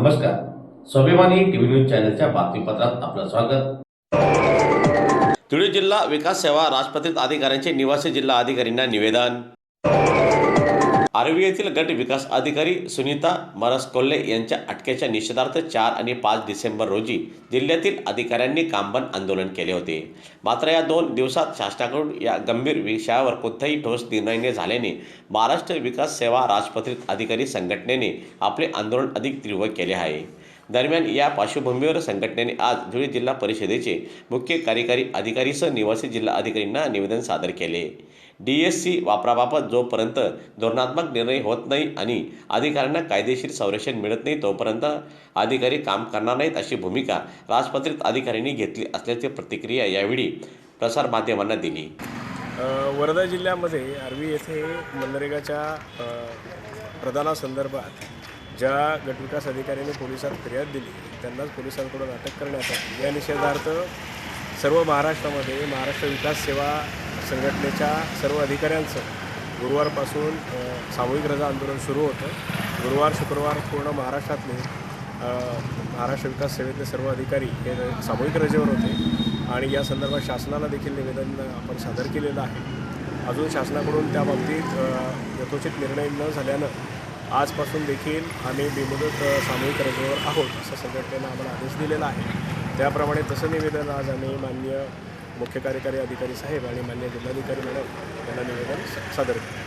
नमस्कार. स्वाभिमानी TV news चॅनलच्या बातमीपत्रात आपलं स्वागत. धुळे जिल्हा विकास सेवा राजपत्रित अधिकाऱ्यांचे निवासी जिल्हा अधिकाऱ्यांना निवेदन. आर्वी येथील गट विकास अधिकारी सुनीता मरसकोल्हे यांच्या अटकेच्या निषेधार्थ 4 आणि 5 डिसेंबर रोजी जिल्ह्यातील अधिकाऱ्यांनी कामबंद आंदोलन केले होते. मात्र या 2 दिवसात शासनाकडून या गंभीर विषयावर कोणताही ठोस निर्णय न झाल्याने महाराष्ट्र विकास सेवा राजपत्रित अधिकारी संघटनेने आपले आंदोलन अधिक तीव्र केले आहे. दरम्यान या पार्श्वभूमीवर संघटनेने आज धुळे जिल्हा परिषदेचे मुख्य कार्यकारी अधिकारीसह निवासी जिल्हा अधिकाऱ्यांना निवेदन सादर केले. DSC वापराबाबत जोपर्यंत धोरणात्मक निर्णय होत नाही आणि अधिकाऱ्यांना कायदेशीर संरक्षण मिळत नाही तोपर्यंत अधिकारी काम करणार नाहीत अशी भूमिका राजपत्रित अधिकाऱ्यांनी घेतली असल्याची प्रतिक्रिया यावेळी प्रसारमाध्यमांना दिली. वर्धा जिल्ह्यामध्ये आर्वी येथे मनरेगाच्या प्रदानासंदर्भात ज्या गटविकास अधिकाऱ्यांनी पोलिसात फिर्याद दिली त्यांनाच पोलिसांकडून अटक करण्यात आली. या निषेधार्थ सर्व महाराष्ट्रामध्ये महाराष्ट्र विकास सेवा संघटनेच्या सर्व अधिकाऱ्यांचं गुरुवारपासून सामूहिक रजा आंदोलन सुरू होतं. गुरुवार शुक्रवार पूर्ण महाराष्ट्रातले महाराष्ट्र विकास सेवेतले सर्व अधिकारी हे सामूहिक रजेवर होते आणि या संदर्भात शासनाला देखील निवेदन आपण सादर केलेलं आहे. अजून शासनाकडून त्या बाबतीत यथोचित निर्णय न झाल्यानं आजपासून देखील आम्ही बेमुदत सामूहिक रजेवर आहोत असं संघटनेनं आम्हाला आदेश दिलेला आहे. त्याप्रमाणे तसं निवेदन आज आम्ही माननीय मुख्य कार्यकारी अधिकारी साहेब आणि माननीय जिल्हाधिकारी मॅडम यांना निवेदन सादर केलं.